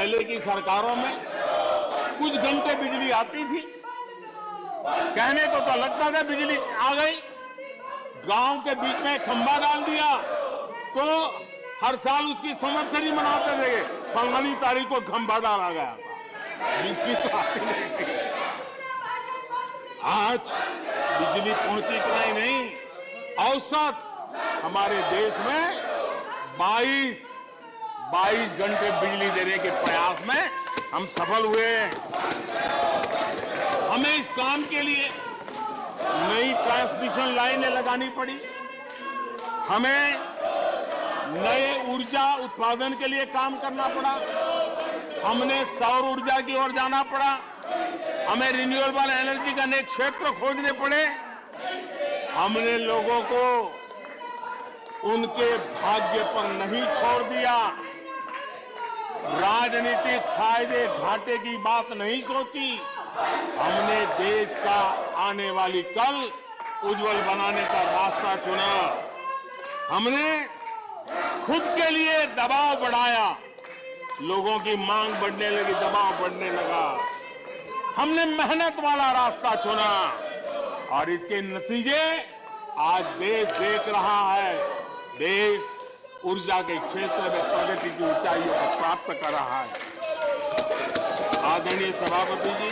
पहले की सरकारों में कुछ घंटे बिजली आती थी, कहने को तो लगता था बिजली आ गई, गांव के बीच में खंभा डाल दिया तो हर साल उसकी संवत्सरी मनाते थे, फलानी तारीख को खंभा डाला गया था, बिजली तो आती नहीं थी। आज बिजली पहुंची इतना ही नहीं, औसत हमारे देश में 22 घंटे बिजली देने के प्रयास में हम सफल हुए हैं। हमें इस काम के लिए नई ट्रांसमिशन लाइनें लगानी पड़ी, हमें नए ऊर्जा उत्पादन के लिए काम करना पड़ा, हमने सौर ऊर्जा की ओर जाना पड़ा, हमें रिन्यूएबल एनर्जी का नए क्षेत्र खोजने पड़े। हमने लोगों को उनके भाग्य पर नहीं छोड़ दिया, राजनीतिक फायदे घाटे की बात नहीं सोची, हमने देश का आने वाली कल उज्जवल बनाने का रास्ता चुना। हमने खुद के लिए दबाव बढ़ाया, लोगों की मांग बढ़ने लगी, दबाव बढ़ने लगा, हमने मेहनत वाला रास्ता चुना और इसके नतीजे आज देश देख रहा है। देश ऊर्जा के क्षेत्र में प्रगति की ऊंचाइयों को प्राप्त कर रहा है। आदरणीय सभापति जी,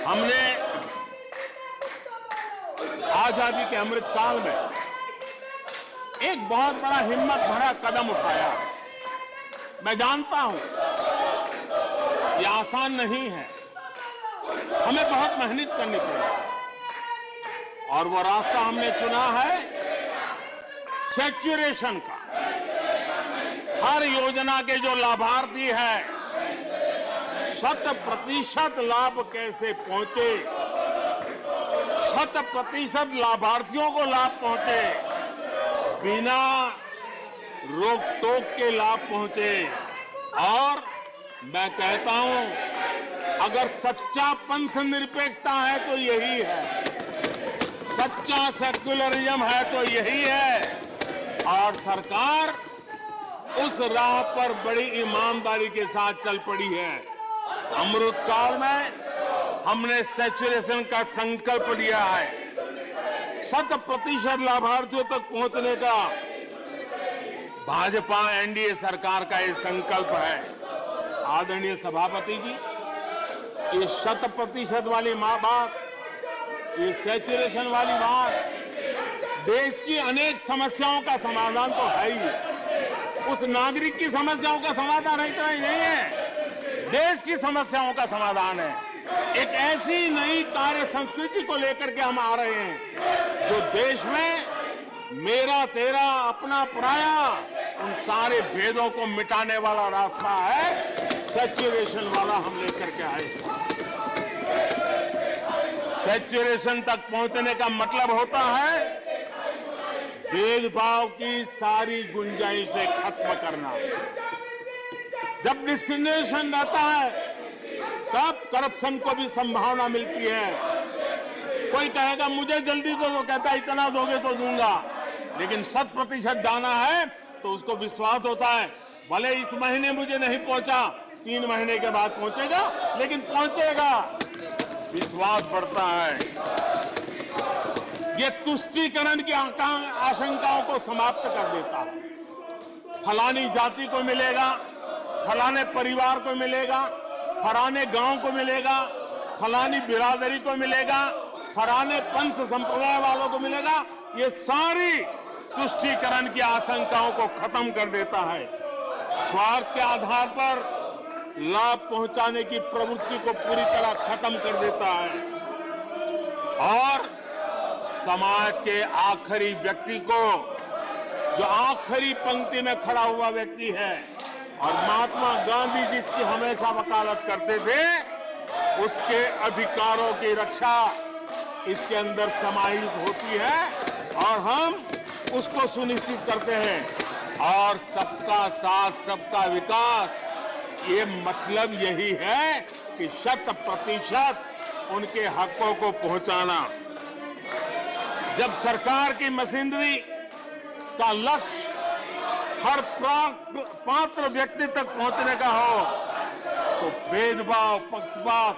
हमने आजादी के अमृत काल में एक बहुत बड़ा हिम्मत भरा कदम उठाया। मैं जानता हूं यह आसान नहीं है, हमें बहुत मेहनत करनी पड़ेगी और वो रास्ता हमने चुना है सैचुरेशन का। हर योजना के जो लाभार्थी हैं 100% लाभ कैसे पहुंचे, 100% लाभार्थियों को लाभ पहुंचे, बिना रोक टोक के लाभ पहुंचे। और मैं कहता हूं अगर सच्चा पंथ निरपेक्षता है तो यही है, सच्चा सेक्युलरिज्म है तो यही है। और सरकार उस राह पर बड़ी ईमानदारी के साथ चल पड़ी है। अमृत काल में हमने सैचुरेशन का संकल्प लिया है, 100% लाभार्थियों तक पहुंचने का भाजपा एनडीए सरकार का ये संकल्प है। आदरणीय सभापति जी, ये 100% वाली बात, ये सैचुरेशन वाली बात देश की अनेक समस्याओं का समाधान तो है ही, उस नागरिक की समस्याओं का समाधान इतना ही नहीं है, देश की समस्याओं का समाधान है। एक ऐसी नई कार्य संस्कृति को लेकर के हम आ रहे हैं जो देश में मेरा तेरा अपना पराया उन सारे भेदों को मिटाने वाला रास्ता है, सैचुरेशन वाला हम लेकर के आए। सैचुरेशन तक पहुंचने का मतलब होता है भेदभाव की सारी गुंजाइशें खत्म करना। जब डिस्क्रिमिनेशन रहता है तब करप्शन को भी संभावना मिलती है। कोई कहेगा मुझे जल्दी दो, तो कहता है इतना दोगे तो दूंगा, लेकिन 100% जाना है तो उसको विश्वास होता है भले इस महीने मुझे नहीं पहुंचा, 3 महीने के बाद पहुंचेगा, लेकिन पहुंचेगा, विश्वास बढ़ता है। ये तुष्टीकरण की आशंकाओं को समाप्त कर देता है। फलानी जाति को मिलेगा, फलाने परिवार को मिलेगा, फलाने गांव को मिलेगा, फलानी बिरादरी को मिलेगा, फलाने पंथ संप्रदाय वालों को मिलेगा, ये सारी तुष्टीकरण की आशंकाओं को खत्म कर देता है। स्वार्थ के आधार पर लाभ पहुंचाने की प्रवृत्ति को पूरी तरह खत्म कर देता है और समाज के आखिरी व्यक्ति को, जो आखिरी पंक्ति में खड़ा हुआ व्यक्ति है और महात्मा गांधी जिसकी हमेशा वकालत करते थे, उसके अधिकारों की रक्षा इसके अंदर समाहित होती है और हम उसको सुनिश्चित करते हैं। और सबका साथ सबका विकास, ये मतलब यही है कि 100% उनके हकों को पहुंचाना। जब सरकार की मशीनरी का लक्ष्य हर पात्र व्यक्ति तक पहुंचने का हो तो भेदभाव पक्षपात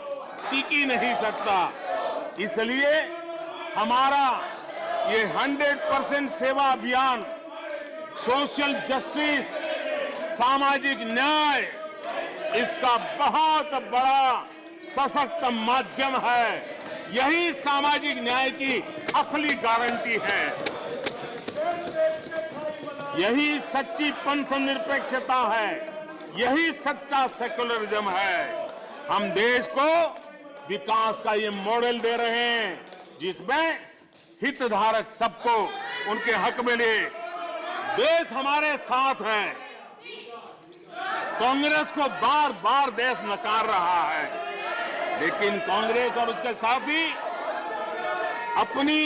टिक ही नहीं सकता। इसलिए हमारा ये 100% सेवा अभियान सोशल जस्टिस, सामाजिक न्याय, इसका बहुत बड़ा सशक्त माध्यम है। यही सामाजिक न्याय की असली गारंटी है। यही सच्ची पंथ निरपेक्षता है। यही सच्चा सेक्युलरिज्म है। हम देश को विकास का ये मॉडल दे रहे हैं जिसमें हितधारक सबको उनके हक मिले। देश हमारे साथ है। कांग्रेस को बार बार देश नकार रहा है, लेकिन कांग्रेस और उसके साथी अपनी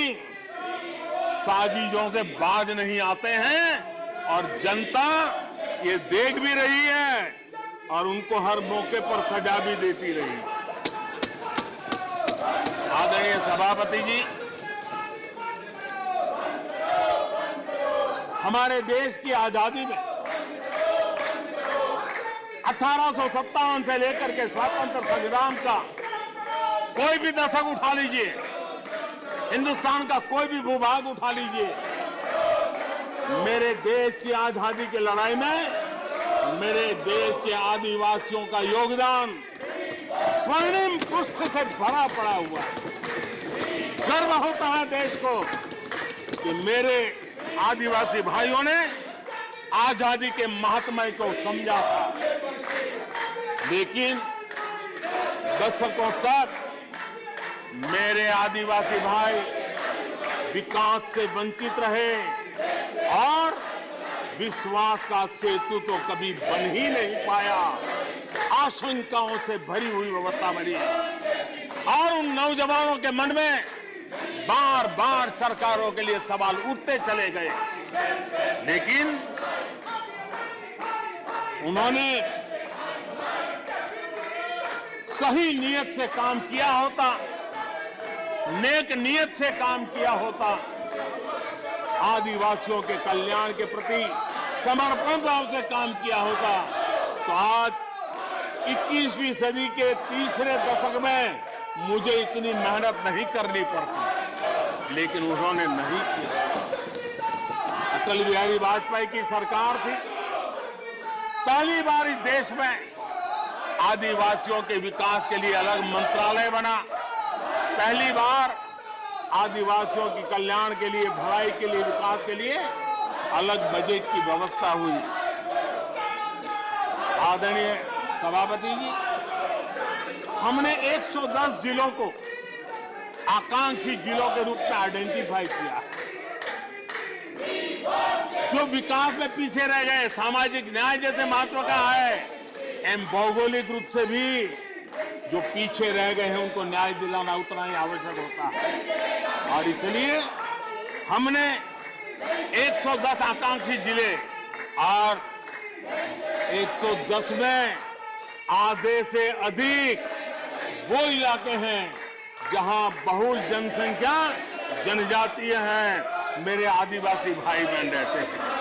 साजिशों से बाज नहीं आते हैं और जनता ये देख भी रही है और उनको हर मौके पर सजा भी देती रही। आदरणीय सभापति जी, हमारे देश की आजादी में 1857 से लेकर के स्वतंत्र संग्राम का कोई भी दशक उठा लीजिए, हिंदुस्तान का कोई भी भूभाग उठा लीजिए, मेरे देश की आजादी की लड़ाई में मेरे देश के आदिवासियों का योगदान स्वर्णिम पृष्ठ से भरा पड़ा हुआ है। गर्व होता है देश को कि मेरे आदिवासी भाइयों ने आजादी के महात्म्य को समझा था, लेकिन दशकों तक मेरे आदिवासी भाई विकास से वंचित रहे और विश्वास का सेतु तो कभी बन ही नहीं पाया। आशंकाओं से भरी हुई व्यवस्था बनी और उन नौजवानों के मन में बार बार सरकारों के लिए सवाल उठते चले गए, लेकिन उन्होंने सही नियत से काम किया होता, नेक नियत से काम किया होता, आदिवासियों के कल्याण के प्रति समर्पण भाव से काम किया होता, तो आज 21वीं सदी के तीसरे दशक में मुझे इतनी मेहनत नहीं करनी पड़ती, लेकिन उन्होंने नहीं किया। अटल बिहारी वाजपेयी की सरकार थी, पहली बार इस देश में आदिवासियों के विकास के लिए अलग मंत्रालय बना, पहली बार आदिवासियों के कल्याण के लिए, भलाई के लिए, विकास के लिए अलग बजट की व्यवस्था हुई। आदरणीय सभापति जी, हमने 110 जिलों को आकांक्षी जिलों के रूप में आइडेंटिफाई किया, जो विकास में पीछे रह गए, सामाजिक न्याय जैसे महत्व का है, एवं भौगोलिक रूप से भी जो पीछे रह गए हैं उनको न्याय दिलाना उतना ही आवश्यक होता है। और इसलिए हमने 110 आकांक्षी जिले और 110 में आधे से अधिक वो इलाके हैं जहां बहुल जनसंख्या जनजातीय हैं, मेरे आदिवासी भाई बहन रहते हैं।